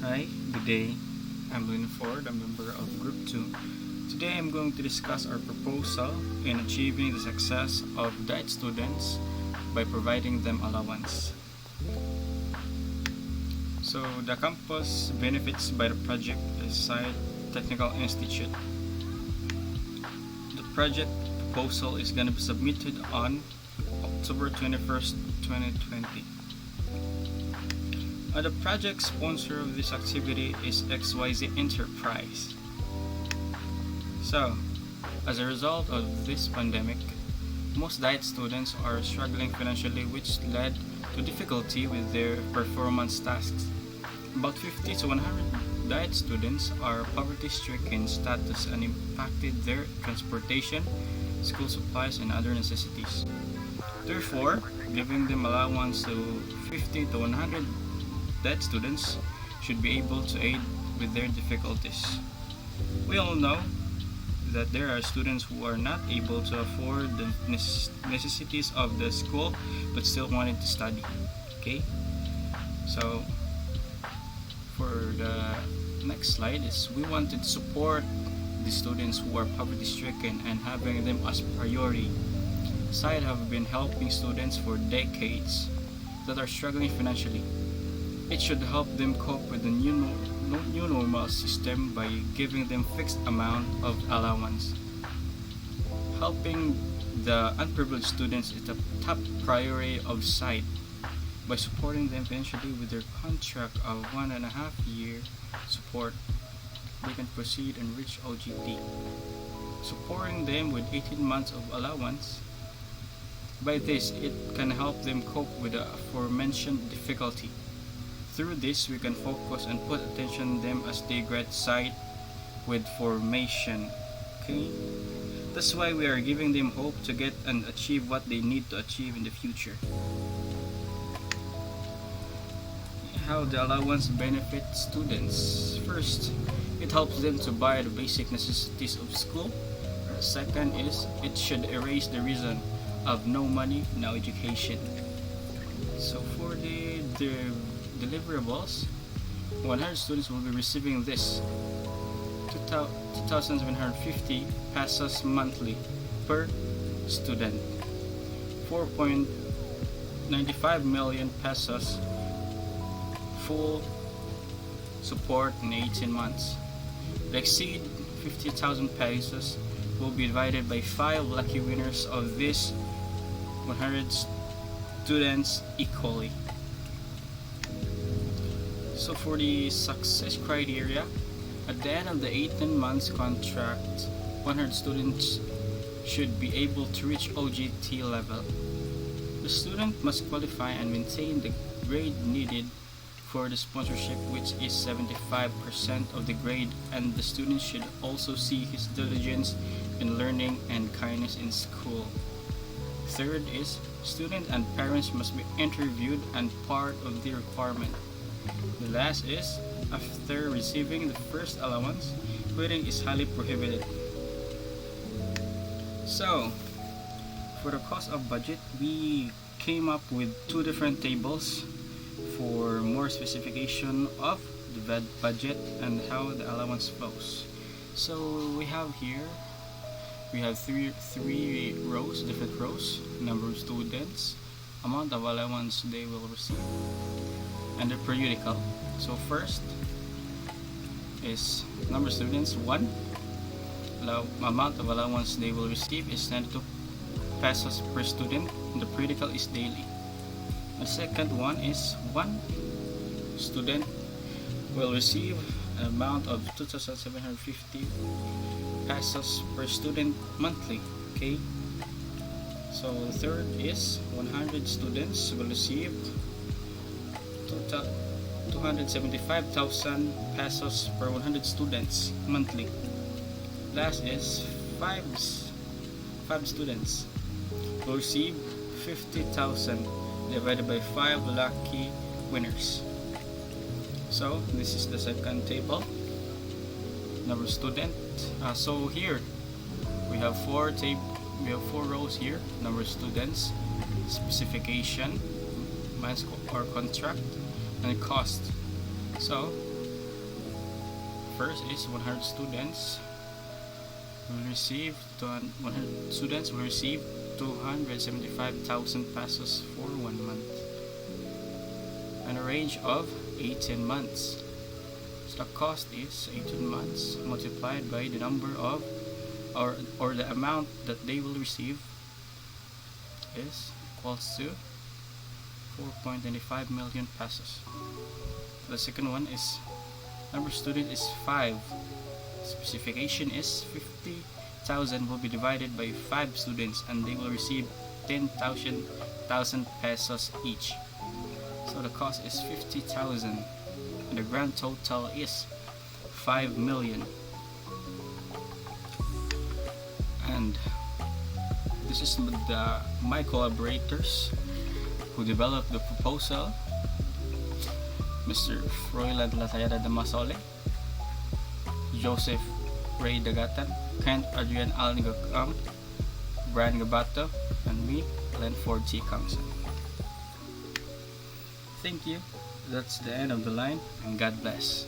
Hi, good day. I'm Lynn Ford, a member of Group 2. Today I'm going to discuss our proposal in achieving the success of diet students by providing them allowance. So the campus benefits by the project is Site Technical Institute. The project proposal is going to be submitted on October 21st, 2020. The project sponsor of this activity is XYZ Enterprise. So, as a result of this pandemic, most diet students are struggling financially, which led to difficulty with their performance tasks. About 50 to 100 diet students are poverty-stricken status and impacted their transportation, school supplies, and other necessities. Therefore, giving them allowance to 50 to 100 diet students should be able to aid with their difficulties. We all know that there are students who are not able to afford the necessities of the school but still wanted to study. Okay? So, for the next slide is we wanted to support the students who are poverty stricken and having them as priority. SIDE have been helping students for decades that are struggling financially. It should help them cope with the new normal system by giving them fixed amount of allowance. Helping the unprivileged students is the top priority of SIDE. By supporting them financially with their contract of 1.5 year support, they can proceed and reach OGT. Supporting them with 18 months of allowance, by this it can help them cope with the aforementioned difficulty. Through this, we can focus and put attention on them as they grad SIDE with formation. Okay? That's why we are giving them hope to get and achieve what they need to achieve in the future. How the allowance benefits students. First, it helps them to buy the basic necessities of school. Second is, it should erase the reason of no money, no education. So for the deliverables, 100 students will be receiving this 2,750 pesos monthly per student, 4.95 million pesos full support in 18 months. The exceed 50,000 pesos will be divided by 5 lucky winners of this 100 students equally. So for the success criteria, at the end of the 18 months contract, 100 students should be able to reach OGT level. The student must qualify and maintain the grade needed for the sponsorship, which is 75% of the grade, and the student should also see his diligence in learning and kindness in school. Third is, student and parents must be interviewed and part of the requirement. The last is, after receiving the first allowance, quitting is highly prohibited. So, for the cost of budget, we came up with 2 different tables for more specification of the budget and how the allowance flows. So we have here, we have three rows, different rows, number of students, amount of allowance they will receive, and the periodical. So first is number of students 1, amount of allowance they will receive is 92 pesos per student, and the periodical is daily. The second one is 1 student will receive an amount of 2,750 pesos per student monthly. Okay. So the third is 100 students will receive 275,000 pesos per 100 students monthly. Last is 5 students will receive 50,000 divided by 5 lucky winners. So this is the second table, number of student. So here we have 4 rows here, number of students, specification, or contract, and cost. So first is 100 students will receive 100 students will receive 275,000 pesos for 1 month and a range of 18 months. So the cost is 18 months multiplied by the number of or the amount that they will receive is equals to 4.25 million pesos. The second one is number of students is 5. Specification is 50,000 will be divided by 5 students and they will receive 10,000 pesos each. So the cost is 50,000 and the grand total is 5 million. And this is my collaborators who developed the proposal: Mr. Froilan Latayada Damasole, Joseph Ray Dagatan, Kent Adrian Alnigakam, Brian Gabato, and me, Lenford T. Kangson. Thank you. That's the end of the line, and God bless.